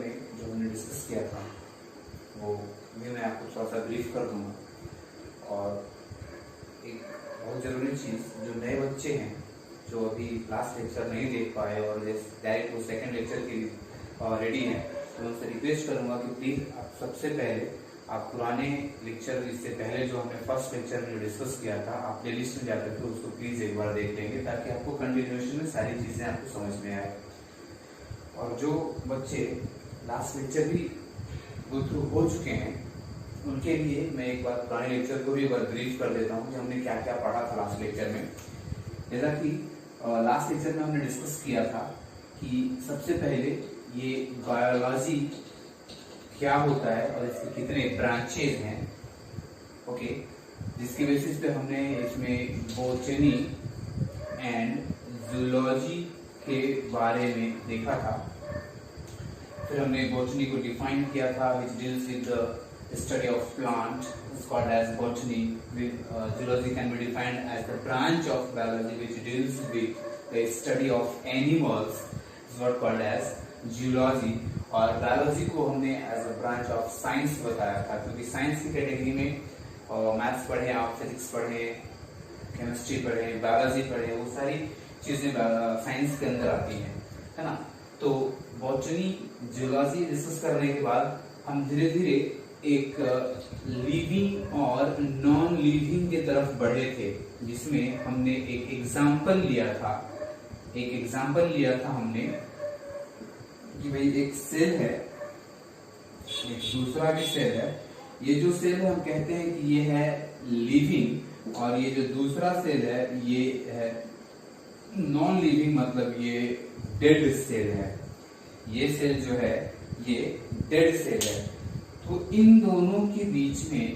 में जो हमने डिस्कस किया था वो भी मैं आपको थोड़ा सा ब्रीफ कर दूंगा। और एक बहुत ज़रूरी चीज़, जो नए बच्चे हैं जो अभी लास्ट लेक्चर नहीं देख पाए और डायरेक्ट वो सेकेंड लेक्चर के लिए रेडी हैं, तो उनसे रिक्वेस्ट करूंगा कि प्लीज़ आप सबसे पहले आप पुराने लेक्चर, इससे पहले जो हमने फर्स्ट लेक्चर में डिस्कस किया था, आप प्ले लिस्ट में जाकर के उसको प्लीज़ एक बार देख लेंगे ताकि आपको कंटिन्यूएशन में सारी चीज़ें आपको समझ में आए। और जो बच्चे लास्ट लेक्चर भी गो थ्रू हो चुके हैं उनके लिए मैं एक बार पुराने लेक्चर को भी एक बार ब्रीफ कर देता हूँ कि हमने क्या क्या पढ़ा था लास्ट लेक्चर में। जैसा कि लास्ट लेक्चर में हमने डिस्कस किया था कि सबसे पहले ये बायोलॉजी क्या होता है और इसके कितने ब्रांचेज हैं, ओके, जिसके बेसिस पे हमने इसमें बोटनी एंड जूलॉजी के बारे में देखा था। फिर हमने बोटनी को डिफाइन किया था, which deals with the study of plant is called as botany. Zoology can be defined as the branch of biology which deals with the study of animals is what called as zoology. और biology को हमने as a branch of science बताया था, क्योंकि science की category में maths पढ़े आप, फिजिक्स पढ़े, केमिस्ट्री पढ़े, बायोलॉजी पढ़े, वो सारी चीजें साइंस के अंदर आती हैं, है ना। तो बॉटनी, जूलॉजी डिस्कस करने के बाद हम धीरे धीरे एक लिविंग और नॉन लिविंग की तरफ बढ़े थे, जिसमें हमने एक एग्जाम्पल लिया था। हमने कि भाई एक सेल है, एक दूसरा भी सेल है। ये जो सेल है हम कहते हैं कि ये है लिविंग, और ये जो दूसरा सेल है ये है नॉन लिविंग, मतलब ये डेड सेल है। ये सेल जो है ये डेड सेल है। तो इन दोनों के बीच में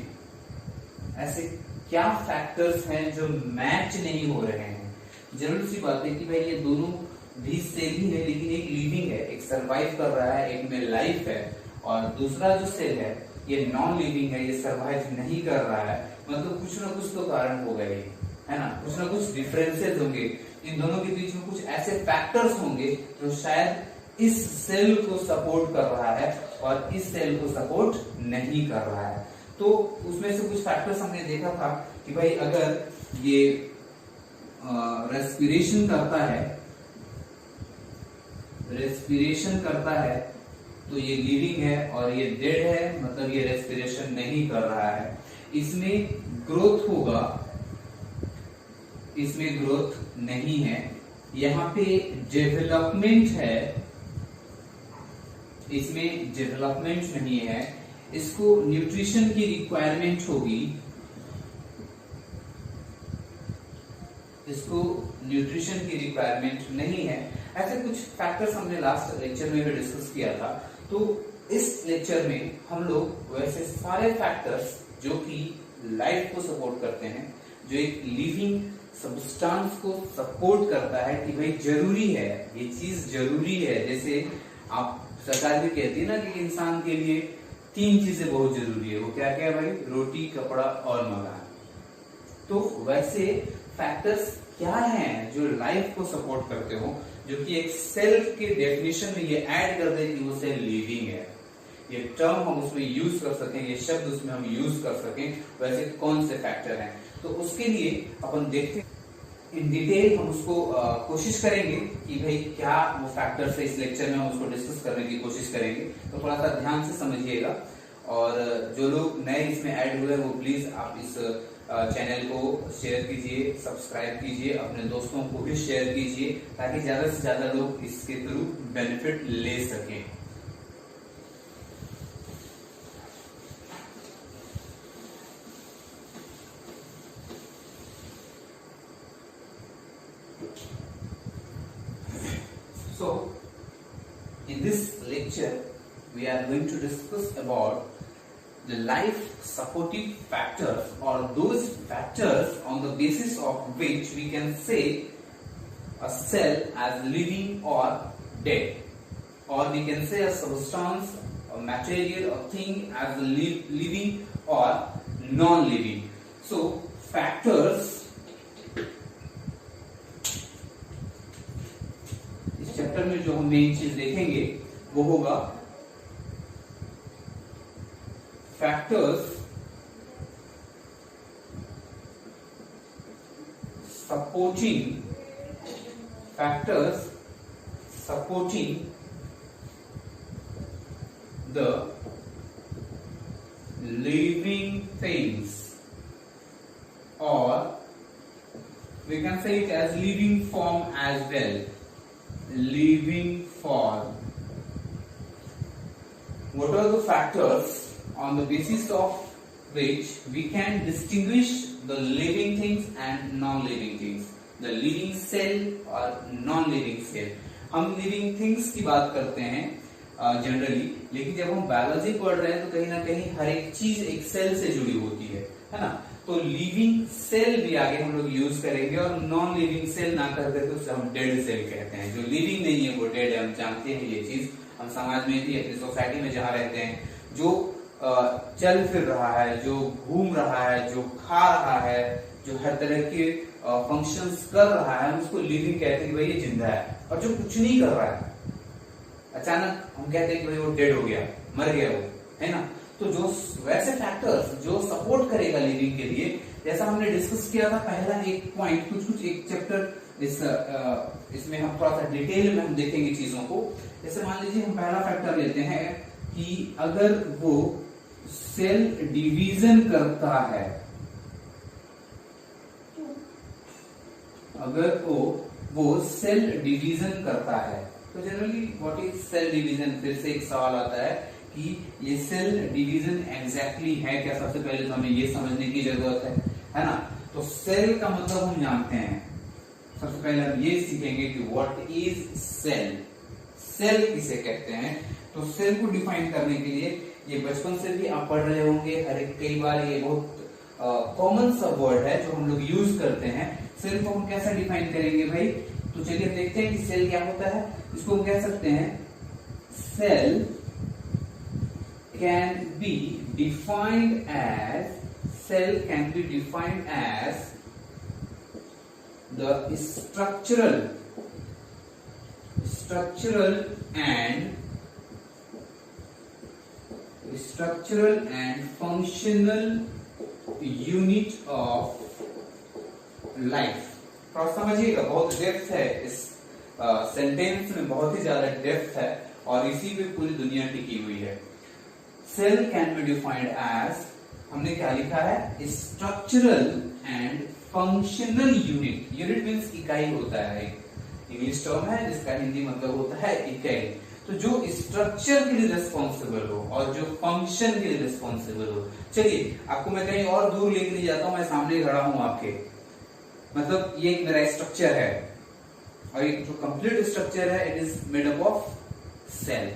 ऐसे क्या फैक्टर्स हैं जो मैच नहीं हो रहे हैं। जरूर सी बात है कि भाई ये दोनों भी सेल ही है, लेकिन एक लिविंग है, एक सरवाइव कर रहा है, एक में लाइफ है, और दूसरा जो सेल है ये नॉन लिविंग है, ये सरवाइव नहीं कर रहा है। मतलब कुछ ना कुछ तो कारण होगा ही, है ना, कुछ ना कुछ डिफरेंसेस होंगे। इन दोनों के बीच में कुछ ऐसे फैक्टर्स होंगे जो शायद इस सेल को सपोर्ट कर रहा है और इस सेल को सपोर्ट नहीं कर रहा है। तो उसमें से कुछ फैक्टर्स हमने देखा था कि भाई अगर ये रेस्पिरेशन करता है तो ये लिविंग है, और ये डेड है, मतलब ये रेस्पिरेशन नहीं कर रहा है। इसमें ग्रोथ होगा, इसमें ग्रोथ नहीं है। यहाँ पे डेवलपमेंट है, इसमें डेवलपमेंट नहीं है। इसको न्यूट्रिशन की रिक्वायरमेंट होगी, इसको न्यूट्रिशन की रिक्वायरमेंट नहीं है। ऐसे कुछ फैक्टर्स हमने लास्ट लेक्चर में भी डिस्कस किया था। तो इस लेक्चर में हम लोग वैसे सारे फैक्टर्स जो कि लाइफ को सपोर्ट करते हैं, जो एक लिविंग सब्सटेंस को सपोर्ट करता है कि भाई जरूरी है, ये चीज जरूरी है। जैसे आप सरकार भी कहती है ना कि इंसान के लिए 3 चीजें बहुत जरूरी है। वो क्या क्या है भाई? रोटी, कपड़ा और मकान। तो वैसे फैक्टर्स क्या हैं जो लाइफ को सपोर्ट करते हो, जो कि एक सेल के डेफिनेशन में ये ऐड कर दे कि वो सेल लिविंग है, ये टर्म हम उसमें यूज कर सकें, ये शब्द उसमें हम यूज कर सकें। वैसे कौन से फैक्टर हैं, तो उसके लिए अपन देखते हैं इन डिटेल। हम उसको कोशिश करेंगे कि भाई क्या वो फैक्टर्स है। इस लेक्चर में हम उसको डिस्कस करने की कोशिश करेंगे, तो थोड़ा सा ध्यान से समझिएगा। और जो लोग नए इसमें ऐड हुए हैं वो प्लीज आप इस चैनल को शेयर कीजिए, सब्सक्राइब कीजिए, अपने दोस्तों को भी शेयर कीजिए, ताकि ज्यादा से ज्यादा लोग इसके थ्रू बेनिफिट ले सकें। So, in this lecture, we are going to discuss about the life supportive factors, or those factors on the basis of which we can say a cell as living or dead, or we can say a substance, a material, a thing as living or non-living. So, factors chapter में जो हम main चीज देखेंगे वो होगा factors supporting the living things, or we can say it as living form as well. Living form. What are the factors on the basis of which we can distinguish the living things and non-living things, the living cell और non-living cell? हम living things की बात करते हैं generally, लेकिन जब हम biology पढ़ रहे हैं तो कहीं ना कहीं हर एक चीज एक सेल से जुड़ी होती है ना। तो लिविंग सेल भी आगे हम लोग यूज करेंगे, और नॉन लिविंग सेल ना करके तो उसे हम डेड सेल कहते हैं। जो लिविंग नहीं है वो डेड है, हम जानते हैं ये चीज। हम समाज में भी, अपनी सोसाइटी में जहाँ रहते हैं, जो चल फिर रहा है, जो घूम रहा है, जो खा रहा है, जो हर तरह के फंक्शंस कर रहा है, हम उसको लिविंग कहते हैं कि भाई ये जिंदा है। और जो कुछ नहीं कर रहा है, अचानक हम कहते हैं कि भाई वो डेड हो गया, मर गया वो, है ना। तो जो वैसे फैक्टर्स जो सपोर्ट करेगा लिविंग के लिए, जैसा हमने डिस्कस किया था पहला एक पॉइंट, कुछ एक चैप्टर इसमें हम थोड़ा सा डिटेल में हम देखेंगे चीजों को। जैसे मान लीजिए हम पहला फैक्टर लेते हैं कि अगर वो सेल डिवीजन करता है, अगर वो सेल डिवीजन करता है, तो generally what is cell division? फिर से एक सवाल आता है कि ये सेल डिवीजन एग्जैक्टली है क्या? सबसे पहले तो हमें ये समझने की जरूरत है ना। तो सेल का मतलब हम जानते हैं, सबसे पहले हम ये सीखेंगे कि व्हाट इज सेल, सेल किसे कहते हैं। तो सेल को डिफाइन करने के लिए, ये बचपन से भी आप पढ़ रहे होंगे, हर एक कई बार ये बहुत कॉमन सा वर्ड है जो हम लोग यूज करते हैं। सेल को हम कैसे डिफाइन करेंगे भाई? तो चलिए देखते हैं कि सेल क्या होता है। इसको हम कह सकते हैं, cell can be defined as the structural and functional unit of life। थोड़ा समझिएगा, बहुत डेप्थ है इस सेंटेंस में, बहुत ही ज्यादा डेप्थ है, और इसी पे पूरी दुनिया टिकी हुई है। Cell can be defined as, हमने क्या लिखा है? Structural and functional unit. Unit means इकाई होता है, इंग्लिश टर्म है जिसका हिंदी मतलब होता है इकाई। तो जो स्ट्रक्चर के लिए रिस्पॉन्सिबल हो और जो फंक्शन के लिए रिस्पॉन्सिबल हो। चलिए आपको मैं कहीं और दूर लेके नहीं जाता हूं, मैं सामने खड़ा हूं आपके, मतलब ये मेरा स्ट्रक्चर है, और ये जो कंप्लीट स्ट्रक्चर है it is made up of cell.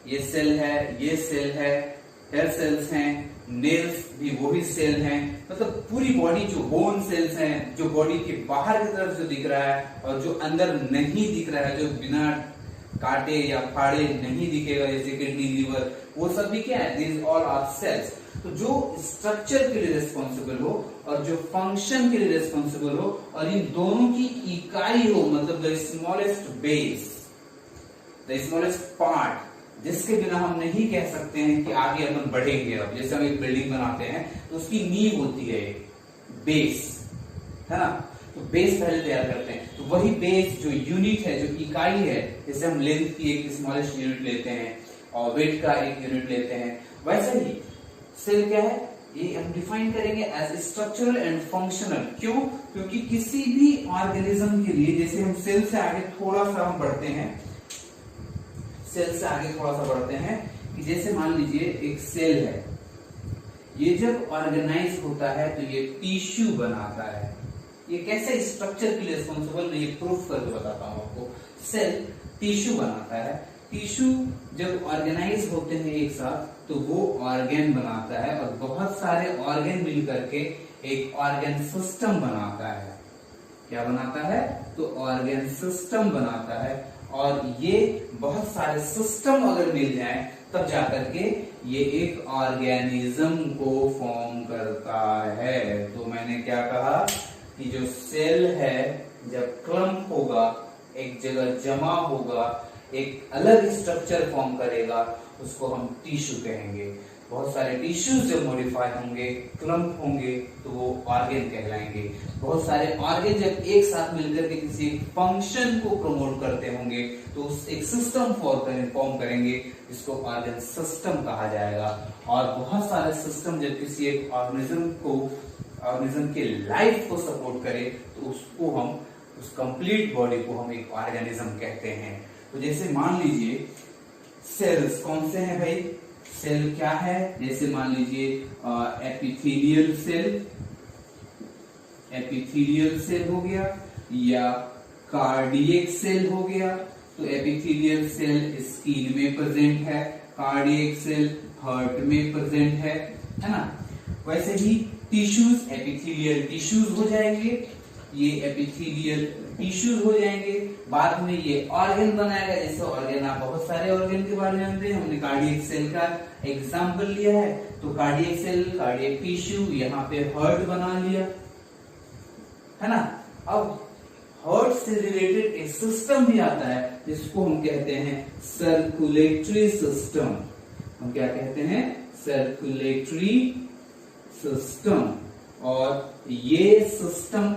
ये सेल है, ये सेल है, हेयर सेल्स हैं, नेल्स भी वही सेल हैं, मतलब पूरी बॉडी जो बोन सेल्स हैं, जो बॉडी के बाहर की तरफ जो दिख रहा है और जो अंदर नहीं दिख रहा है, जो बिना काटे या फाड़े नहीं दिखेगा, जैसे किडनी, लीवर, वो सब भी क्या है? This all are cells. तो जो स्ट्रक्चर के लिए रिस्पॉन्सिबल हो और जो फंक्शन के लिए रिस्पॉन्सिबल हो, और इन दोनों की इकाई हो, मतलब the smallest base, the smallest part, जिसके बिना हम नहीं कह सकते हैं कि आगे अपन बढ़ेंगे। अब जैसे हम एक बिल्डिंग बनाते हैं तो उसकी नींव होती है बेस, है ना। तो बेस पहले तैयार करते हैं, तो वही बेस जो यूनिट है, जो इकाई है, जैसे हम लेंथ की एक स्मॉलेस्ट यूनिट लेते हैं और वेट का एक यूनिट लेते हैं, वैसे ही सेल क्या है? ये हम डिफाइन करेंगे एज स्ट्रक्चरल एंड फंक्शनल। क्यों? क्योंकि किसी भी ऑर्गेनिज्म के लिए, जैसे हम सेल से आगे थोड़ा सा हम बढ़ते हैं, सेल से आगे थोड़ा सा बढ़ते हैं कि जैसे मान लीजिए एक सेल है, ये जब ऑर्गेनाइज होता है तो ये टिश्यू बनाता है। ये कैसे स्ट्रक्चर के लिए रिस्पॉन्सिबल, मैं ये प्रूफ करके बताता हूं आपको। सेल टिश्यू बनाता है, टिश्यू जब ऑर्गेनाइज होते हैं एक साथ तो वो ऑर्गेन बनाता है, और बहुत सारे ऑर्गेन मिलकर के एक ऑर्गेन सिस्टम बनाता है। क्या बनाता है? तो ऑर्गेन सिस्टम बनाता है, और ये बहुत सारे सिस्टम अगर मिल जाए तब जाकर के ये एक ऑर्गेनिज्म को फॉर्म करता है। तो मैंने क्या कहा कि जो सेल है जब क्लम्प होगा, एक जगह जमा होगा, एक अलग स्ट्रक्चर फॉर्म करेगा, उसको हम टिश्यू कहेंगे। बहुत सारे टिश्यूज जब मॉडिफाई होंगे, क्लम्प होंगे, तो वो ऑर्गन कहलाएंगे। बहुत सारे ऑर्गन जब एक साथ मिलकर के किसी फंक्शन को प्रमोट करते होंगे तो उस एक सिस्टम फॉर्म करेंगे, जिसको ऑर्गन सिस्टम कहा जाएगा। और बहुत सारे सिस्टम जब किसी एक ऑर्गेनिज्म के लाइफ को सपोर्ट करे तो उसको हम, उस कंप्लीट बॉडी को हम एक ऑर्गेनिज्म कहते हैं। तो जैसे मान लीजिए सेल्स कौन से हैं भाई, सेल क्या है, जैसे मान लीजिए एपिथेलियल सेल हो गया या कार्डियक सेल हो गया। तो एपिथेलियल सेल स्किन में प्रेजेंट है, कार्डियक सेल हार्ट में प्रेजेंट है ना। वैसे ही टिश्यूज एपिथेलियल टिश्यूज हो जाएंगे, ये एपिथेलियल टिश्यूज हो जाएंगे। बाद में ये ऑर्गन बनाएगा, जैसे ऑर्गन आप बहुत सारे ऑर्गन के बारे में जानते हैं, हमने कार्डियक सेल का एग्जांपल लिया है। तो कार्डियक सेल, कार्डियक टिश्यू, यहाँ पे हार्ट बना लिया है ना। अब हार्ट से रिलेटेड एक सिस्टम भी आता है जिसको हम कहते हैं सर्कुलेटरी सिस्टम। हम क्या कहते हैं, सर्कुलेटरी सिस्टम। और ये सिस्टम,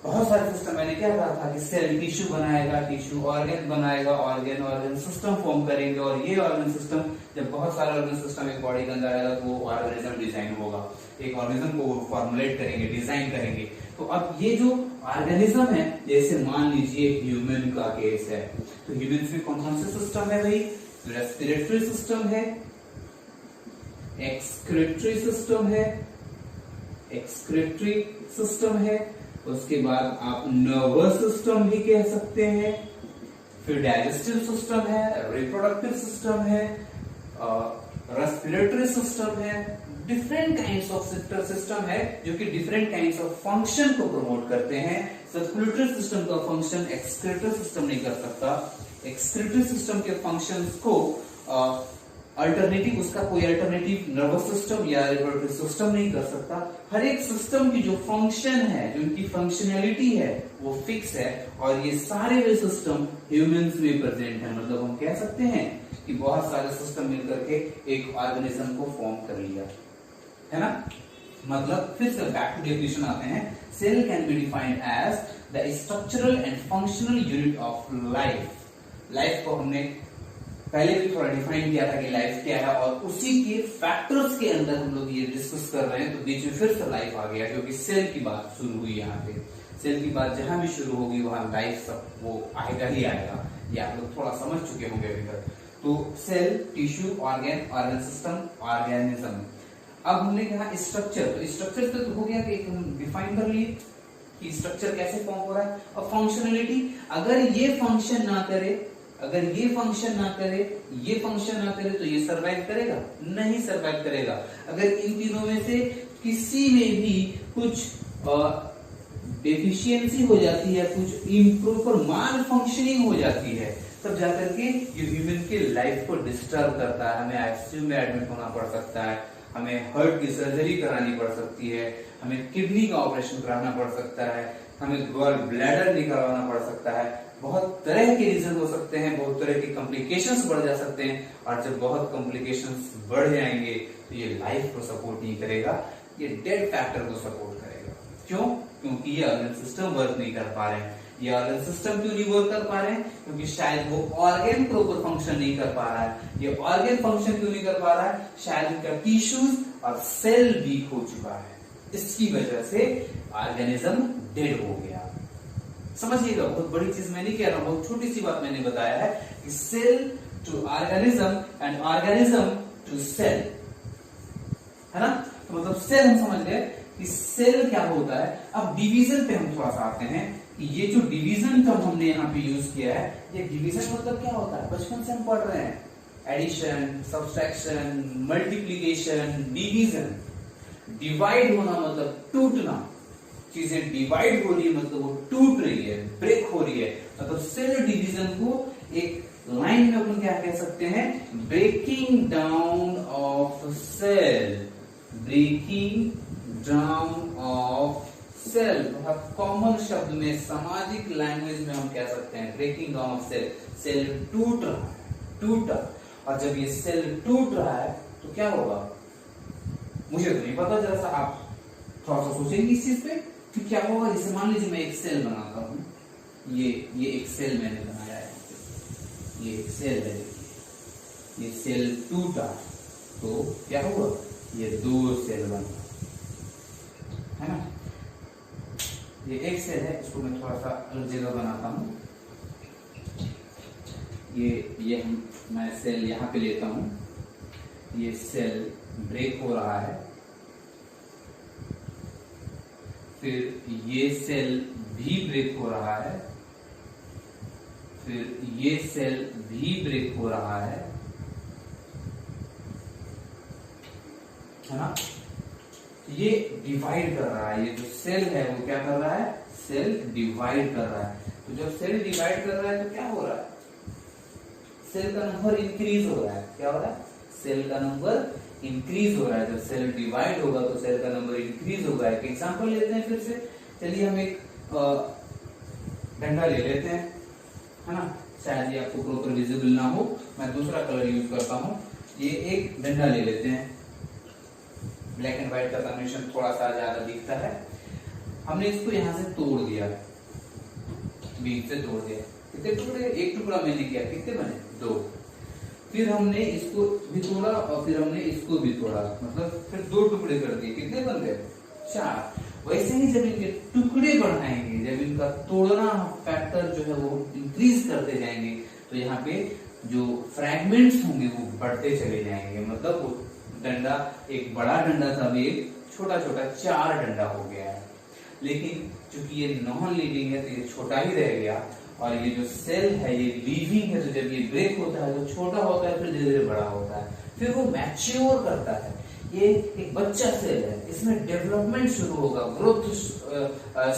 बहुत सारे सिस्टम, मैंने क्या कहा था कि सेल टिश्यू बनाएगा, टिश्यू ऑर्गन बनाएगा, ऑर्गन सिस्टम फॉर्म करेंगे। और ये ऑर्गन सिस्टम, जब बहुत सारे ऑर्गन सिस्टम एक बॉडी के अंदर आएगा तो वो ऑर्गेनिज्म डिजाइन होगा, एक ऑर्गेनिज्म को फॉर्मुलेट करेंगे, डिजाइन करेंगे। तो अब ये जो ऑर्गेनिज्म है, जैसे मान लीजिए ह्यूमन का केस है, तो ह्यूमन में कौन कौन से सिस्टम है भाई, रेस्पिरेटरी सिस्टम है, एक्सक्रीटरी सिस्टम है, उसके बाद आप नर्वस सिस्टम भी कह सकते हैं, फिर डाइजेस्टिव सिस्टम है, रिप्रोडक्टिव सिस्टम है, रेस्पिरेटरी सिस्टम है। डिफरेंट काइंड्स ऑफ सिस्टम है जो कि डिफरेंट काइंड्स ऑफ फंक्शन को प्रमोट करते हैं। सर्कुलेटरी सिस्टम का फंक्शन एक्सक्रीटरी सिस्टम नहीं कर सकता। एक्सक्रीटरी सिस्टम के फंक्शंस को अल्टरनेटिव, उसका कोई अल्टरनेटिव नर्वस सिस्टम या रिप्रोडक्टिव सिस्टम नहीं कर सकता। हर एक सिस्टम की जो फंक्शन है, जो उनकी फंक्शनैलिटी है, वो फिक्स है। और ये सारे वे सिस्टम ह्यूमंस में प्रेजेंट है। मतलब हम कह सकते हैं कि बहुत सारे सिस्टम मिलकर के एक ऑर्गेनिज्म को फॉर्म कर लिया है ना। मतलब फिर से बैक टू डेफिनेशन आते हैं। Cell can be defined as the structural and functional unit of life. Life को हमने पहले भी थोड़ा डिफाइन किया था कि लाइफ क्या है, और उसी के फैक्टर्स के अंदर हम लोग ये डिस्कस कर रहे हैं। तो बीच में फिर से लाइफ आ गया, क्योंकि सेल की बात शुरू हुई। यहाँ पे सेल की बात जहां भी शुरू होगी वहां लाइफ सब वो आएगा ही आएगा। ये आप लोग थोड़ा समझ चुके होंगे अभी तक। तो cell, tissue, organ system, organism. अब हमने कहा स्ट्रक्चर, तो स्ट्रक्चर तो हो गया कि हम डिफाइन कर लिए कि स्ट्रक्चर कैसे फॉर्म हो रहा है। और फंक्शनलिटी, अगर ये फंक्शन ना करे, ये फंक्शन ना करे तो ये सरवाइव करेगा? नहीं सरवाइव करेगा। अगर इन तीनों में से किसी में भी कुछ डेफिशिएंसी हो जाती है, कुछ इम्प्रॉपर माल फंक्शनिंग हो जाती है, तब जाकर के ये ह्यूमन की लाइफ को डिस्टर्ब करता है। हमें आईसीयू में एडमिट होना पड़ सकता है, हमें हार्ट की सर्जरी करानी पड़ सकती है, हमें किडनी का ऑपरेशन कराना पड़ सकता है, हमें गॉल ब्लैडर निकालना पड़ सकता है। बहुत तरह के रीजन हो सकते हैं, बहुत तरह के कॉम्प्लिकेशंस बढ़ जा सकते हैं। और जब बहुत कॉम्प्लिकेशंस बढ़ जाएंगे तो ये लाइफ को सपोर्ट नहीं करेगा, ये डेड फैक्टर को सपोर्ट करेगा। क्यों? क्योंकि ये ऑर्गन सिस्टम वर्क नहीं कर पा रहे हैं। ये ऑर्गन सिस्टम क्यों नहीं वर्क कर पा रहे हैं? क्योंकि शायद वो ऑर्गन प्रॉपर फंक्शन नहीं कर पा रहा है। ये ऑर्गन फंक्शन क्यों नहीं कर पा रहा है? शायद उनका टिश्यूज और सेल वीक हो चुका है। इसकी वजह से ऑर्गेनिज्म डेड हो गया। समझिएगा, बहुत बड़ी चीज मैं नहीं कह रहा हूं, बहुत छोटी सी बात मैंने बताया है कि cell to organism and organism to cell, है ना। तो मतलब सेल हम समझ गए कि सेल क्या होता है। अब डिवीजन पे हम थोड़ा सा आते हैं कि ये जो डिवीजन टर्म हमने यहाँ पे यूज किया है, ये डिवीजन मतलब क्या होता है? बचपन से हम पढ़ रहे हैं, addition, subtraction, multiplication, division. Divide होना मतलब टूटना, चीजें डिवाइड हो रही है मतलब वो टूट रही है, ब्रेक हो रही है। मतलब सेल डिवीजन को एक लाइन में अपन क्या कह सकते हैं? Breaking down of cell, breaking down of cell. बहुत कॉमन शब्द में, सामाजिक लैंग्वेज में हम कह सकते हैं breaking down of cell. Cell टूट रहा है, टूटा। और जब ये सेल टूट रहा है तो क्या होगा, मुझे तो नहीं पता, जरा सा आप थोड़ा सा सोचेंगे इस चीज पे कि क्या होगा। जैसे मान लीजिए मैं एक सेल बनाता हूं, ये एक सेल मैंने बनाया है, ये एक सेल है, ये सेल टूटा तो क्या हुआ, ये 2 सेल बना, है ना। ये एक सेल है, इसको मैं थोड़ा सा अलग जगह बनाता हूं। ये मैं सेल यहां पे लेता हूं, ये सेल ब्रेक हो रहा है, फिर ये सेल भी ब्रेक हो रहा है, फिर ये सेल भी ब्रेक हो रहा है ना। ये डिवाइड कर रहा है, ये जो सेल है वो क्या कर रहा है, सेल डिवाइड कर रहा है। तो जब सेल डिवाइड कर रहा है तो क्या हो रहा है, सेल का नंबर इंक्रीज हो रहा है। क्या हो रहा है, सेल का नंबर इंक्रीज हो रहा है। जब सेल डिवाइड होगा तो सेल का नंबर इंक्रीज होगा। एक एग्जांपल लेते हैं फिर से, चलिए हम एक डंडा ले लेते हैं, है ना। शायद ये आपको प्रॉपर विजिबल ना हो, मैं दूसरा कलर यूज करता हूं। ये एक डंडा ले लेते हैं, ब्लैक एंड व्हाइट का कॉम्बिनेशन थोड़ा सा ज्यादा दिखता है। हमने इसको यहां से तोड़ दिया, बीच से तोड़ दिया। कितने टुकड़े, एक टुकड़ा मैंने किया, कितने बने, 2। फिर हमने इसको भी तोड़ा और फिर हमने इसको भी तोड़ा, मतलब फिर 2 टुकड़े कर दिए, कितने बन गए, 4। वैसे ही जब इनके टुकड़े बढ़ाएंगे, जब इनका तोड़ना फैक्टर जो है वो इंक्रीज करते जाएंगे, तो यहाँ पे जो फ्रैगमेंट्स होंगे वो बढ़ते चले जाएंगे। मतलब वो डंडा, एक बड़ा डंडा था, अभी एक छोटा छोटा 4 डंडा हो गया है। लेकिन चूंकि ये नॉन लिविंग है तो ये छोटा ही रह गया, और ये जो सेल है ये लिविंग है, तो जब ये ब्रेक होता है तो छोटा होता है, फिर धीरे धीरे बड़ा होता है, फिर वो मैच्योर करता है। ये एक बच्चा सेल है, इसमें डेवलपमेंट शुरू होगा, ग्रोथ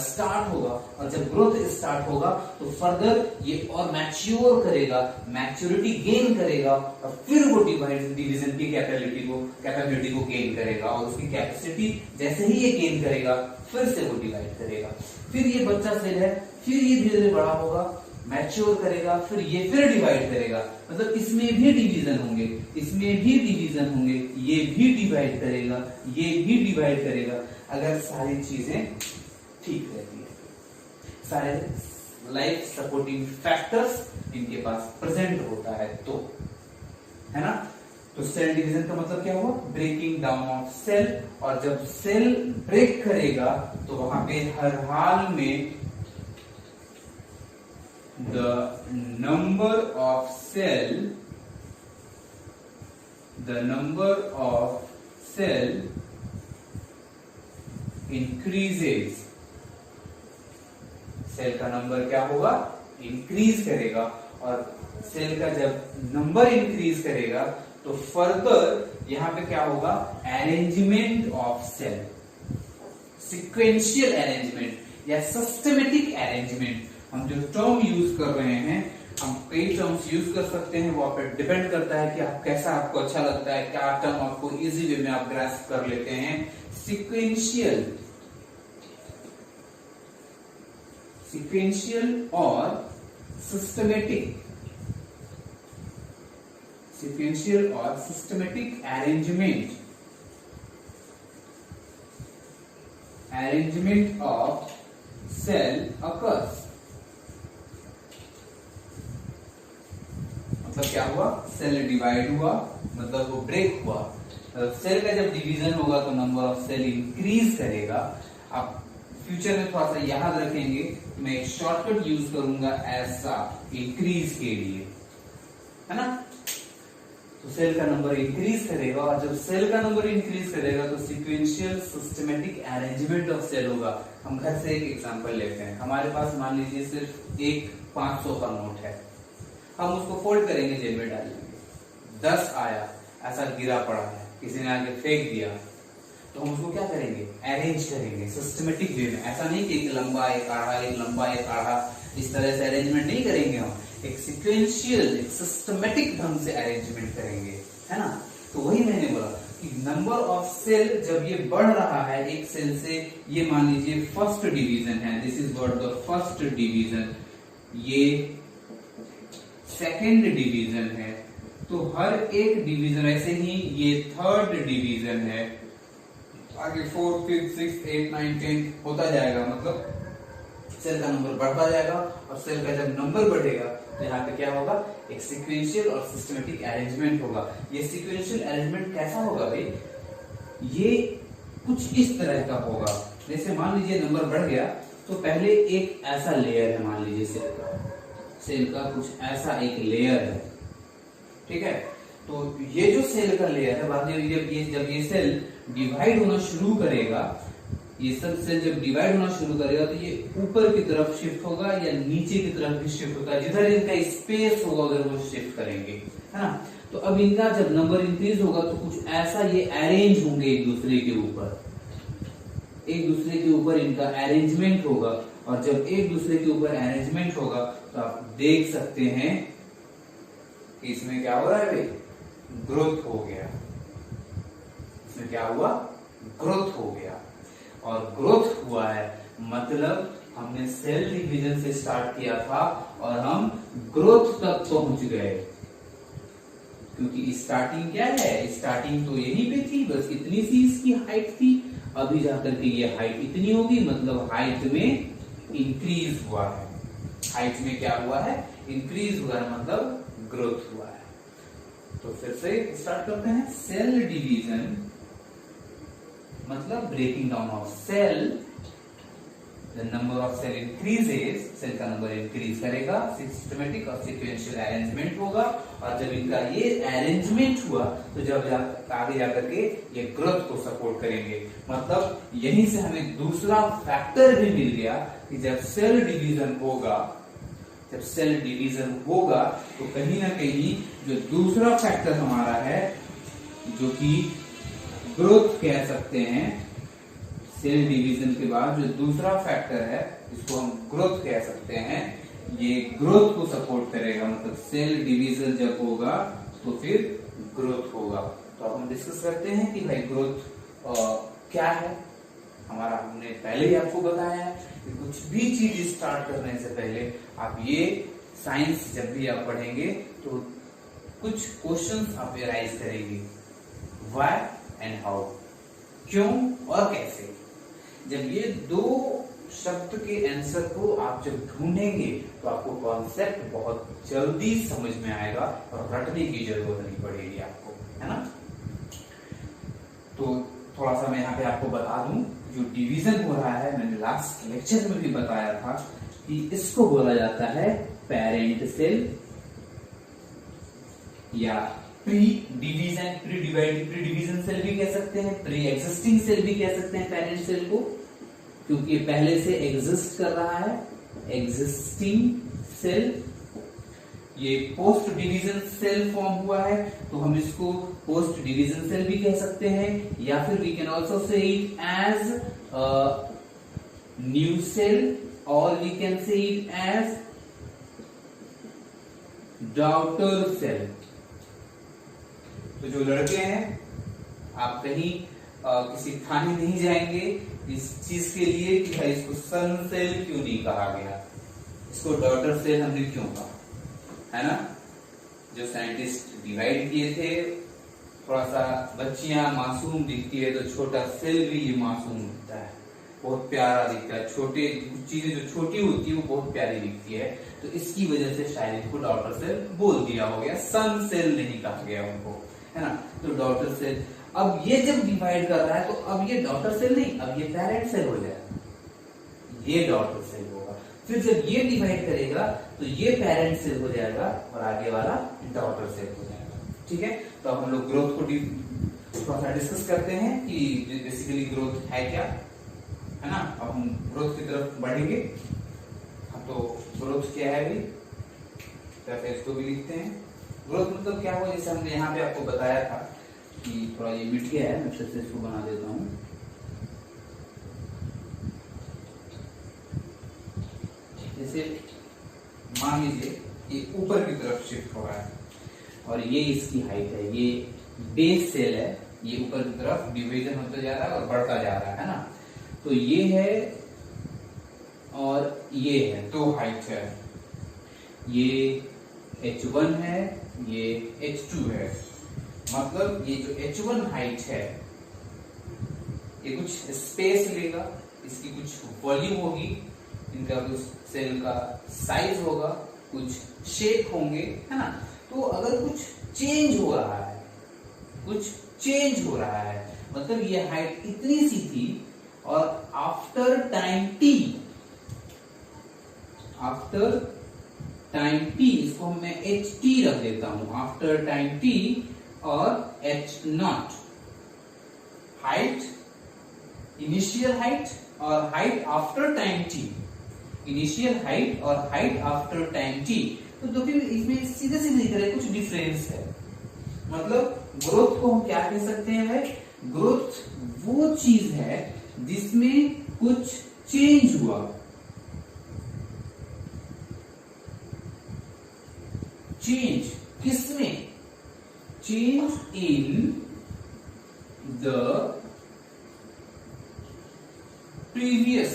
स्टार्ट होगा, और जब ग्रोथ स्टार्ट होगा तो फर्दर ये और मैच्योर करेगा, मैच्योरिटी गेन करेगा, और फिर वो डिवीजन की कैपेबिलिटी को गेन करेगा, और उसकी कैपेसिटी जैसे ही ये गेन करेगा फिर से वो डिवाइड करेगा। फिर ये बच्चा सेल है, फिर ये धीरे धीरे बड़ा होगा, मैच्योर करेगा, फिर ये फिर डिवाइड करेगा। मतलब इसमें भी डिवीजन होंगे, इसमें भी डिवीजन होंगे, ये भी डिवाइड करेगा, ये भी डिवाइड करेगा, अगर सारी चीजें ठीक रहती है, सारे लाइफ सपोर्टिंग फैक्टर्स इनके पास प्रेजेंट होता है तो, है ना। तो सेल डिवीजन का मतलब क्या हुआ, ब्रेकिंग डाउन ऑफ सेल। और जब सेल ब्रेक करेगा तो वहां पे हर हाल में the number of cell increases, cell का नंबर क्या होगा, इंक्रीज करेगा, और सेल का जब नंबर इंक्रीज करेगा तो फर्दर यहां पे क्या होगा, arrangement of cell, sequential arrangement या सिस्टमेटिक अरेंजमेंट। हम जो टर्म यूज कर रहे हैं, हम कई टर्म्स यूज कर सकते हैं, वो आप पे डिपेंड करता है कि आप कैसा आपको अच्छा लगता है, क्या टर्म आपको इजी वे में आप ग्रास्प कर लेते हैं। सिक्वेंशियल और systematic arrangement of cell occurs. मतलब क्या हुआ, सेल डिवाइड हुआ, मतलब वो ब्रेक हुआ। सेल का जब डिवीजन होगा तो नंबर ऑफ सेल इंक्रीज करेगा। आप फ्यूचर में थोड़ा सा याद रखेंगे, मैं एक शॉर्टकट यूज करूंगा ऐसा इंक्रीज के लिए, है ना। तो सेल का नंबर इंक्रीज करेगा, और जब सेल का नंबर इंक्रीज करेगा तो sequential systematic arrangement of cell होगा। हम घर से एक एग्जांपल लेते हैं, हमारे पास मान लीजिए सिर्फ एक 500 का नोट है, हम उसको फोल्ड करेंगे, जेब में डालेंगे, 10 आया, ऐसा गिरा पड़ा है, किसी ने आगे फेंक दिया, तो हम उसको क्या करेंगे, अरेंज करेंगे सिस्टमेटिक वे में। ऐसा नहीं कि एक लंबा एक आधा, एक लंबा एक आधा, इस तरह से अरेंजमेंट नहीं करेंगे, हम एक सिक्वेंशियल, एक सिस्टमेटिक ढंग से अरेंजमेंट करेंगे, है ना। तो वही मैंने बोला कि नंबर ऑफ सेल जब ये बढ़ रहा है एक सेल से, ये मान लीजिए फर्स्ट डिवीजन है, this is what the first division, ये सेकेंड डिवीजन है, तो हर एक डिवीजन, ऐसे ही ये थर्ड डिवीजन है, आगे 4, 5, 6, 8, 9, 10 होता जाएगा, मतलब सेल का नंबर बढ़ता जाएगा। और सेल का जब नंबर बढ़ेगा तो यहाँ पे क्या होगा, एक सीक्वेंशियल और सिस्टमेटिक अरेंजमेंट होगा। ये सीक्वेंशियल अरेंजमेंट कैसा होगा भाई, ये कुछ इस तरह का होगा। जैसे मान लीजिए नंबर बढ़ गया तो पहले एक ऐसा लेयर है, मान लीजिए सेल का कुछ ऐसा एक लेयर है, ठीक है। तो ये जो सेल का लेयर है, बाद में जब ये सेल डिवाइड होना शुरू करेगा, ये सब सेल जब डिवाइड होना शुरू करेगा तो ये ऊपर की तरफ शिफ्ट होगा या नीचे की तरफ भी शिफ्ट होगा, जिधर इनका स्पेस होगा उधर वो शिफ्ट करेंगे, है ना। तो अब इनका जब नंबर इंक्रीज होगा तो कुछ ऐसा ये अरेंज होंगे एक दूसरे के ऊपर, एक दूसरे के ऊपर इनका अरेंजमेंट होगा। और जब एक दूसरे के ऊपर अरेंजमेंट होगा तो आप देख सकते हैं कि इसमें क्या हो रहा है भाई, ग्रोथ हो गया। इसमें क्या हुआ, ग्रोथ हो गया। और ग्रोथ हुआ है मतलब हमने सेल डिवीजन से स्टार्ट किया था और हम ग्रोथ तक पहुंच गए, क्योंकि स्टार्टिंग क्या है, स्टार्टिंग तो यहीं पे थी, बस इतनी सी इसकी हाइट थी। अभी जाकर के ये हाइट इतनी होगी, मतलब हाइट में इंक्रीज हुआ है। हाइट में क्या हुआ है, इंक्रीज हुआ है, मतलब ग्रोथ हुआ है। तो फिर से स्टार्ट करते हैं। सेल डिवीजन मतलब breaking down of cell, the number of cell increases, cell का नंबर इंक्रीज करेगा, सिस्टमेटिक और सीक्वेंशियल अरेंजमेंट होगा। और जब इनका ये अरेंजमेंट हुआ तो जब आगे जाकर के ये ग्रोथ को सपोर्ट करेंगे। मतलब यहीं से हमें दूसरा फैक्टर भी मिल गया कि जब सेल डिवीजन होगा, जब सेल डिवीजन होगा तो कहीं ना कहीं जो दूसरा फैक्टर हमारा है, जो कि ग्रोथ कह सकते हैं, सेल डिवीजन के बाद जो दूसरा फैक्टर है जिसको हम ग्रोथ कह सकते हैं, ये ग्रोथ को सपोर्ट करेगा। मतलब सेल डिवीजन जब होगा तो फिर ग्रोथ होगा। तो अब हम डिस्कस करते हैं कि भाई ग्रोथ क्या है हमारा। हमने पहले ही आपको बताया है कि कुछ भी चीज स्टार्ट करने से पहले आप ये साइंस जब भी आप पढ़ेंगे तो कुछ क्वेश्चंस आप राइज करेंगे, व्हाई एंड हाउ, क्यों और कैसे। जब ये दो शब्द के आंसर को आप जब ढूंढेंगे तो आपको कॉन्सेप्ट बहुत जल्दी समझ में आएगा और रटने की जरूरत नहीं पड़ेगी आपको, है ना। तो थोड़ा सा मैं यहाँ पे आपको बता दूं, जो डिवीजन हो रहा है, मैंने लास्ट लेक्चर में भी बताया था कि इसको बोला जाता है पेरेंट सेल या प्री डिवीजन सेल भी कह सकते हैं, प्री एग्जिस्टिंग सेल भी कह सकते हैं पेरेंट सेल को, क्योंकि ये पहले से एग्जिस्ट कर रहा है, एग्जिस्टिंग सेल। ये पोस्ट डिवीजन सेल फॉर्म हुआ है तो हम इसको पोस्ट डिवीजन सेल भी कह सकते हैं, या फिर we can also say it as new cell, और we can say it as daughter cell. तो जो लड़के हैं, आप कहीं किसी थाने नहीं जाएंगे इस चीज के लिए कि भाई इसको सन सेल क्यों नहीं कहा गया, इसको डॉटर सेल हमने क्यों कहा, है ना। जो साइंटिस्ट डिवाइड किए थे, थोड़ा सा बच्चियां मासूम दिखती है तो छोटा सेल भी ये मासूम दिखता है, बहुत प्यारा दिखता है। छोटे चीजें जो छोटी होती है वो बहुत प्यारी दिखती है, तो इसकी वजह से शायद इसको डॉटर सेल बोल दिया हो गया, सन सेल नहीं कहा गया उनको, है ना। तो डॉटर सेल, अब ये जब डिवाइड कर रहा है तो अब ये डॉटर सेल नहीं, अब ये पेरेंट सेल हो जाएगा, ये डॉटर सेल होगा। फिर जब ये डिवाइड करेगा तो ये पेरेंट सेल हो जाएगा और आगे वाला डॉटर सेल हो जाएगा, ठीक है। तो अब हम लोग ग्रोथ को थोड़ा सा डिस्कस करते हैं कि बेसिकली ग्रोथ है क्या, है ना। अब हम ग्रोथ की तरफ बढ़ेंगे। तो ग्रोथ क्या है भी, तो इसको भी लिखते हैं। ग्रोथ मतलब क्या हुआ, जैसे हमने यहाँ पे आपको बताया था कि थोड़ा ये मिट गया है, मैं फिर से इसको बना देता हूँ। जैसे मान लीजिए ये ऊपर की तरफ शिफ्ट हो रहा है और ये इसकी हाइट है, ये बेस सेल है, ये ऊपर की तरफ डिवीजन होता जा रहा है और बढ़ता जा रहा है ना। तो ये है और ये है, दो हाइट है, ये H1 है ये H2 है, मतलब ये जो H1 हाइट है ये कुछ स्पेस लेगा, इसकी कुछ वॉल्यूम होगी, इनका कुछ सेल का साइज होगा, कुछ शेप होंगे, है ना। तो अगर कुछ चेंज हो रहा है, कुछ चेंज हो रहा है, मतलब ये हाइट इतनी सी थी और after time t, after time t, इसको मैं एच टी रख देता हूं, आफ्टर टाइम टी और h naught, height, initial height और height after time t, initial height और हाइट आफ्टर टाइम टी। तो देखिए इसमें सीधे सीधे दिख रहा है कुछ डिफरेंस है, मतलब ग्रोथ को हम क्या कह सकते हैं भाई, ग्रोथ वो चीज है जिसमें कुछ चेंज हुआ, चेंज किसमें, change in the previous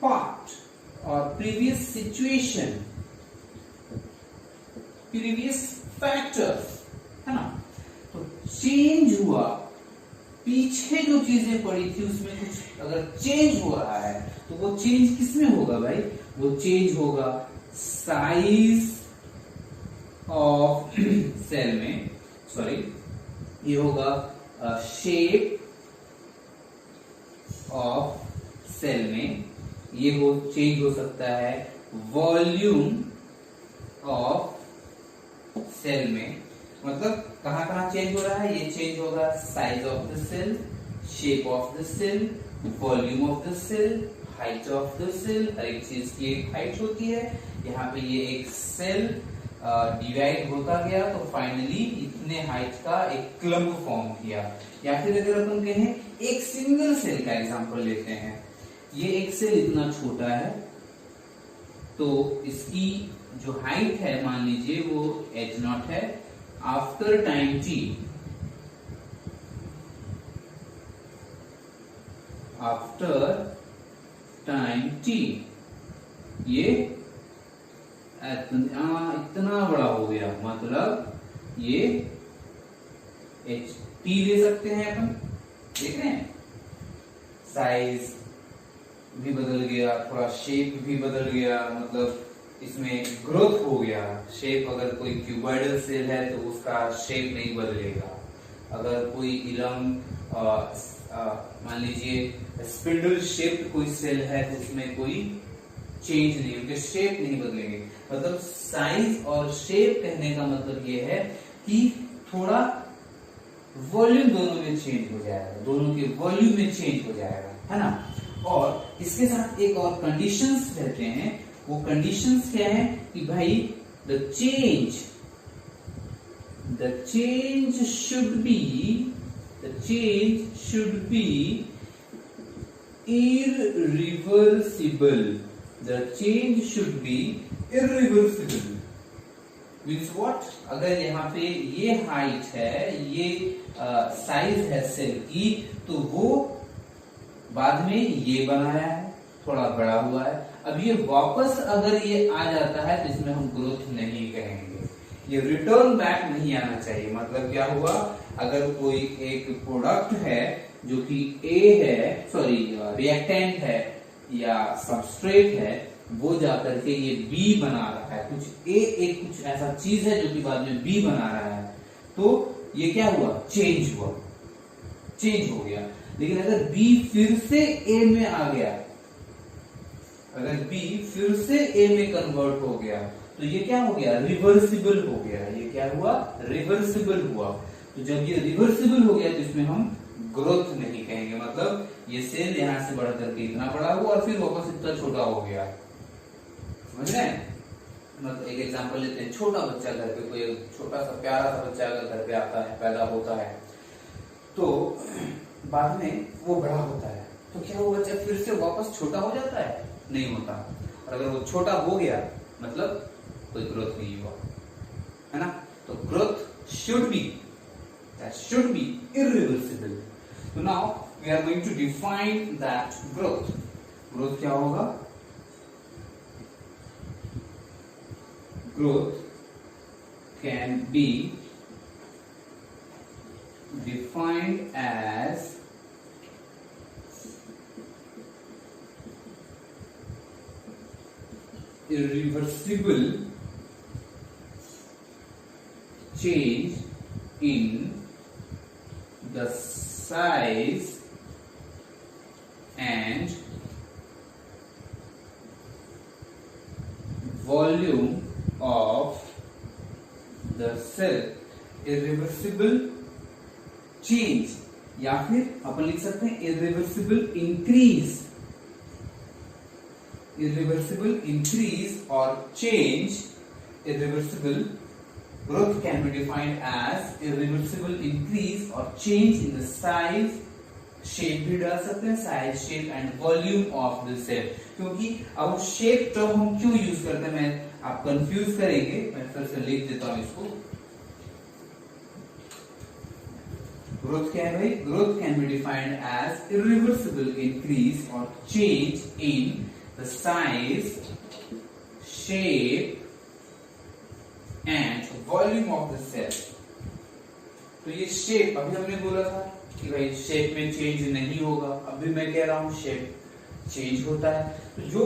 part और प्रीवियस सिचुएशन, प्रीवियस फैक्टर्स, है ना। तो चेंज हुआ, पीछे जो चीजें पड़ी थी उसमें कुछ अगर चेंज हो रहा है तो वो चेंज किसमें होगा भाई, वो चेंज होगा साइज ऑफ सेल में, सॉरी ये होगा शेप ऑफ सेल में, ये हो चेंज हो सकता है वॉल्यूम ऑफ सेल में, मतलब कहां कहां चेंज हो रहा है, ये चेंज होगा size of the cell, shape of the cell, volume of the cell, height of the cell, हर एक चीज की एक हाइट होती है। यहाँ पे ये एक सेल डिवाइड होता गया तो फाइनली इतने हाइट का एक क्लम्प फॉर्म किया। या फिर अगर अपन कहें एक सिंगल सेल का एग्जांपल लेते हैं, ये एक सेल इतना छोटा है तो इसकी जो हाइट है मान लीजिए वो H0 है, after time t, after time T ये इतना बड़ा हो गया, मतलब ये एच टी ले सकते हैं अपन, देख रहे हैं साइज भी बदल गया, थोड़ा शेप भी बदल गया, मतलब इसमें ग्रोथ हो गया। शेप अगर कोई क्यूबॉइडल सेल है तो उसका शेप नहीं बदलेगा, अगर कोई इलंग मान लीजिए स्पिंडल शेप्ड कोई सेल है तो उसमें कोई चेंज नहीं, उनके शेप नहीं बदलेंगे। मतलब साइज और शेप कहने का मतलब ये है कि थोड़ा वॉल्यूम दोनों में चेंज हो जाएगा, दोनों के वॉल्यूम में चेंज हो जाएगा, है ना। और इसके साथ एक और कंडीशंस रहते हैं, वो कंडीशंस क्या है कि भाई the change should be irreversible, the change should be irreversible means what, अगर यहाँ पे ये हाइट है, ये साइज है सेल की, तो वो बाद में ये बनाया है, थोड़ा बड़ा हुआ है, अब ये वापस अगर ये आ जाता है तो इसमें हम ग्रोथ नहीं कहेंगे, ये रिटर्न बैक नहीं आना चाहिए। मतलब क्या हुआ, अगर कोई एक प्रोडक्ट है जो कि A है, सॉरी रिएक्टेंट है या सबस्ट्रेट है, वो जाकर के ये B बना रहा है, कुछ A एक कुछ ऐसा चीज है जो कि बाद में B बना रहा है, तो ये क्या हुआ, चेंज हुआ, चेंज हो गया। लेकिन अगर B फिर से A में आ गया, अगर B फिर से A में कन्वर्ट हो गया तो ये क्या हो गया, रिवर्सिबल हो गया। ये क्या हुआ, रिवर्सिबल हुआ। तो जब ये रिवर्सिबल हो गया तो इसमें हम ग्रोथ नहीं कहेंगे, मतलब ये सेल यहां से बढ़ करके इतना बड़ा हुआ और फिर वापस इतना छोटा हो गया, समझ रहे हैं। मतलब एक एग्जांपल लेते हैं, छोटा बच्चा घर पे, कोई छोटा सा प्यारा सा बच्चा अगर घर पे आता है, पैदा होता है, तो बाद में वो बड़ा होता है, तो क्या वो बच्चा फिर से वापस छोटा हो जाता है, नहीं होता। और अगर वो छोटा हो गया मतलब कोई ग्रोथ नहीं हुआ, है ना। तो growth should be irreversible. So now we are going to define that growth. Growth क्या होगा, growth can be defined as irreversible change in the size and volume of the cell. irreversible change या फिर अपन लिख सकते हैं irreversible increase. irreversible increase or change. irreversible growth can be defined as irreversible increase or change in the size, shape भी डाल सकते हैं, size, shape and volume of the cell. क्योंकि अब शेप टर्म हम क्यों यूज करते हैं, मैं आप कंफ्यूज करेंगे, मैं फिर से लिख देता हूं इसको. ग्रोथ क्या है भाई? Growth can be defined as irreversible increase और change in the size, shape and volume of the cell. तो ये शेप अभी हमने बोला था कि भाई शेप में चेंज नहीं होगा, अभी मैं कह रहा हूं शेप चेंज होता है. तो जो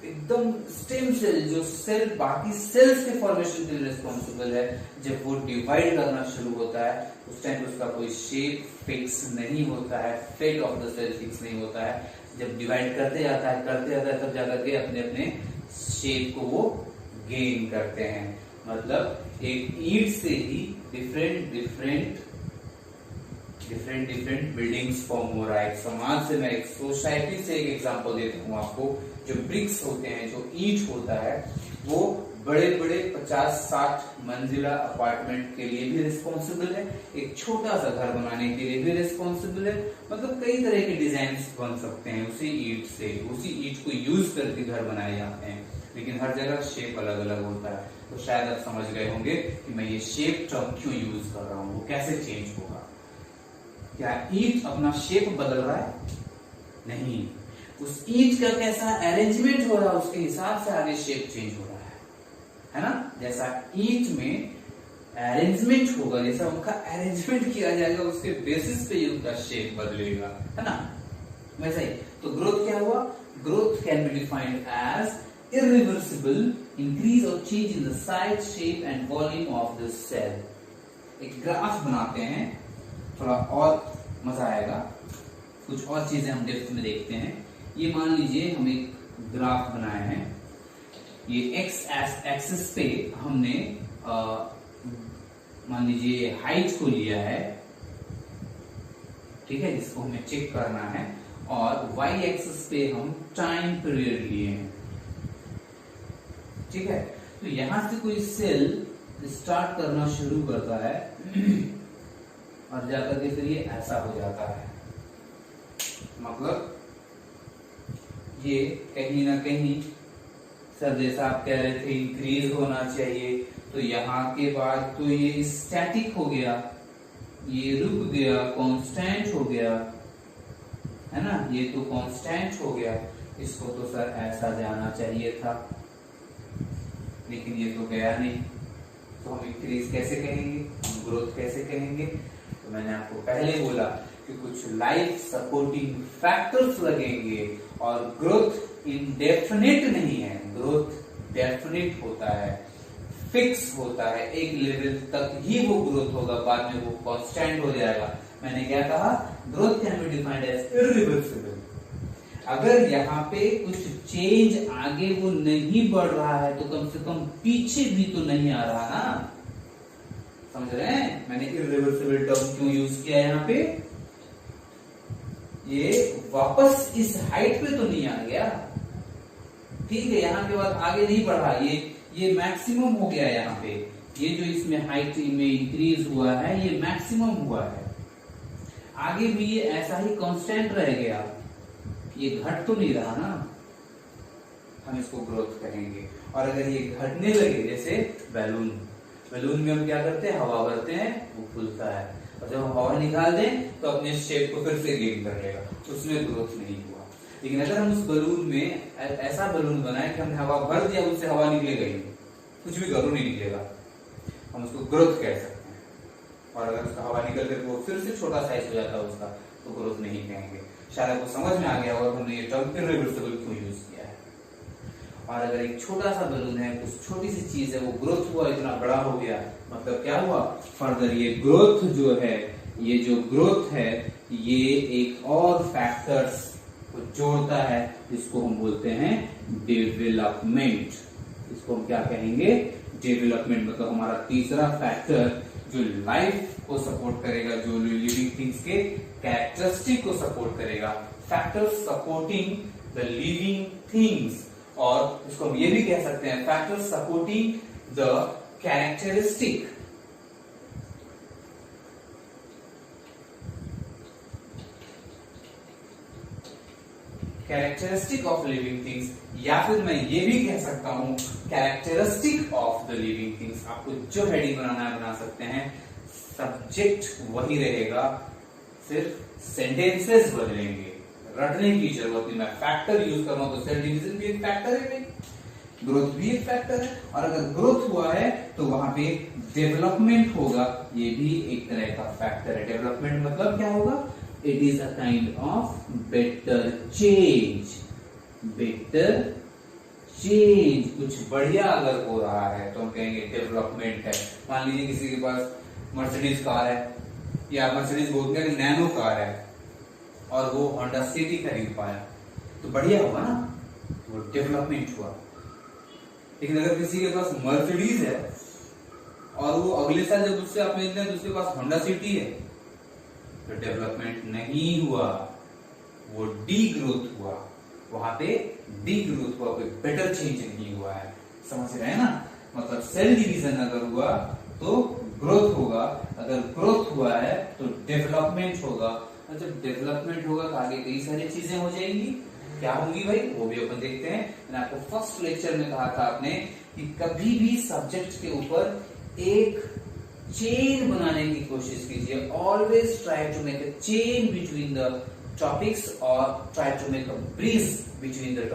एकदम स्टेम सेल, जो सेल बाकी सेल्स के फॉर्मेशन के लिए रिस्पॉन्सिबल है, जब वो डिवाइड करना शुरू होता है उस टाइम उसका कोई शेप फिक्स नहीं होता है, fate of the cell fix नहीं होता है. जब डिवाइड करते जाता है तब जाकर के अपने अपने शेप को वो गेन करते हैं. मतलब एक ईंट से ही डिफरेंट बिल्डिंग्स फॉर्म हो रहा है. एक समाज से, मैं एक सोसाइटी से एक एग्जांपल देता हूँ आपको. जो ब्रिक्स होते हैं, जो ईंट होता है, वो बड़े 50-60 मंजिला अपार्टमेंट के लिए भी रिस्पॉन्सिबल है, एक छोटा सा घर बनाने के लिए भी रिस्पॉन्सिबल है. मतलब कई तरह के डिजाइन बन सकते हैं उसी ईंट से. उसी ईंट को यूज करके घर बनाए जाते हैं, लेकिन हर जगह शेप अलग अलग होता है. तो शायद आप समझ गए होंगे कि मैं ये शेप टर्म क्यों यूज कर रहा हूँ, वो कैसे चेंज होगा. क्या ईंट अपना शेप बदल रहा है? नहीं. उस ईंट का कैसा अरेंजमेंट हो रहा है, उसके हिसाब से आगे शेप चेंज हो रहा है ना. जैसा ईंट में अरेंजमेंट होगा, जैसा उनका अरेंजमेंट किया जाएगा, उसके बेसिस पे उनका शेप बदलेगा, है ना. वैसा ही तो ग्रोथ क्या हुआ? Growth can be defined as irreversible increase or change in the size, shape and volume of the cell. एक ग्राफ बनाते हैं, थोड़ा और मजा आएगा. कुछ और चीजें हम डेप्थ में देखते हैं. ये मान लीजिए हम एक ग्राफ बनाए हैं. ये एक्स एक्सिस पे हमने मान लीजिए हाइट को लिया है, ठीक है, जिसको हमें चेक करना है. और वाई एक्सिस पे हम टाइम पीरियड लिए हैं, ठीक है. तो यहां से कोई सेल स्टार्ट करना शुरू करता है और जाकर के फिर ये ऐसा हो जाता है. मतलब ये कहीं ना कहीं, सर जैसा आप कह रहे थे इंक्रीज होना चाहिए, तो यहाँ के बाद तो ये स्टैटिक हो गया, ये रुक गया, कांस्टेंट हो गया, है ना. ये तो कांस्टेंट हो गया. इसको तो सर ऐसा जाना चाहिए था, लेकिन ये तो गया नहीं. तो हम इंक्रीज कैसे कहेंगे, हम ग्रोथ कैसे कहेंगे? तो मैंने आपको पहले बोला कि कुछ लाइफ सपोर्टिंग फैक्टर्स लगेंगे. और ग्रोथ इंडेफिनिट नहीं है, ग्रोथ डेफिनिट होता है, फिक्स होता है. एक लेवल तक ही वो ग्रोथ होगा, बाद में वो कांस्टेंट हो जाएगा. मैंने क्या कहा? Growth can be defined as irreversible. अगर यहाँ पे कुछ चेंज आगे वो नहीं बढ़ रहा है तो कम से कम पीछे भी तो नहीं आ रहा ना. समझ रहे हैं मैंने इरिवर्सिबल टर्म क्यों यूज किया यहाँ पे? ये वापस इस हाइट पे तो नहीं आ गया, ठीक है. यहाँ के बाद आगे नहीं बढ़ा, ये मैक्सिमम हो गया. यहाँ पे ये जो इसमें हाइट में इंक्रीज हुआ है, ये मैक्सिमम हुआ है. आगे भी ये ऐसा ही कांस्टेंट रह गया, ये घट तो नहीं रहा ना. हम इसको ग्रोथ कहेंगे. और अगर ये घटने लगे, जैसे बैलून में हम क्या करते हैं, हवा भरते हैं, वो फूलता है, और जब हम हवा निकाल दें तो अपने शेप को फिर से गेन कर लेगा. उसमें ग्रोथ नहीं हुआ. लेकिन अगर हम उस बलून में ऐसा बलून बनाए कि हमने हवा भर दिया, उससे हवा निकलेगा ही, कुछ भी घरों नहीं निकलेगा, हम उसको ग्रोथ कह सकते हैं। और अगर उसका हवा निकल कर वो फिर से छोटा साइज हो जाता है उसका, तो ग्रोथ नहीं कहेंगे। शायद आपको समझ में आ गया होगा हमने ये टर्म इरिवर्सिबल क्यों यूज किया है। और अगर एक छोटा सा बलून है, कुछ छोटी सी चीज है, वो ग्रोथ हुआ, इतना बड़ा हो गया, मतलब क्या हुआ, फर्दर ये ग्रोथ जो है, ये जो ग्रोथ है, ये एक और फैक्टर्स को जोड़ता है, इसको हम बोलते हैं डेवलपमेंट। इसको हम क्या कहेंगे, डेवलपमेंट। मतलब हमारा तीसरा फैक्टर जो लाइफ को सपोर्ट करेगा, जो लिविंग थिंग्स के कैरेक्टरिस्टिक को सपोर्ट करेगा, factors supporting the living things. और इसको हम ये भी कह सकते हैं factors supporting the characteristic characteristic of living things, या फिर मैं ये भी कह सकता हूं characteristic of the living things. आपको जो हेडिंग बनाना है बना सकते हैं, सब्जेक्ट वही रहेगा, सिर्फ सेंटेंसेस बदलेंगे, रटने की जरूरत नहीं। मैं फैक्टर यूज कर रहा हूं तो सेल डिवीजन भी एक फैक्टर है, ग्रोथ भी एक फैक्टर है, और अगर ग्रोथ हुआ है तो वहां पे डेवलपमेंट होगा, ये भी एक तरह का फैक्टर है। डेवलपमेंट मतलब क्या होगा, it is a kind of better change, better change, कुछ बढ़िया अगर हो रहा है तो हम कहेंगे डेवलपमेंट है। मान लीजिए किसी के पास मर्सिडीज कार है, या मर्सिडीज बोलते हैं नैनो कार है, और वो होंडा सिटी खरीद पाया, तो बढ़िया हुआ ना, वो डेवलपमेंट हुआ। लेकिन अगर किसी के पास मर्सिडीज है और वो अगले साल जब उससे आप मिलते हैं तो उसके पास होंडा सिटी है, तो डेवलपमेंट नहीं हुआ, वो डी ग्रोथ हुआ, वहां पे डी ग्रोथ हुआ, कोई बेटर चेंज नहीं हुआ है। समझ रहे हैं ना, मतलब सेल डिवीजन अगर हुआ तो ग्रोथ होगा, अगर ग्रोथ हुआ है तो डेवलपमेंट होगा, और जब डेवलपमेंट होगा तो आगे कई सारी चीजें हो जाएंगी। क्या होंगी भाई, वो भी अपन देखते हैं। मैंने आपको फर्स्ट लेक्चर में कहा था आपने कि कभी भी सब्जेक्ट के ऊपर एक चेन बनाने की कोशिश कीजिए। Always try to make a chain between the topics और try to make a bridge between the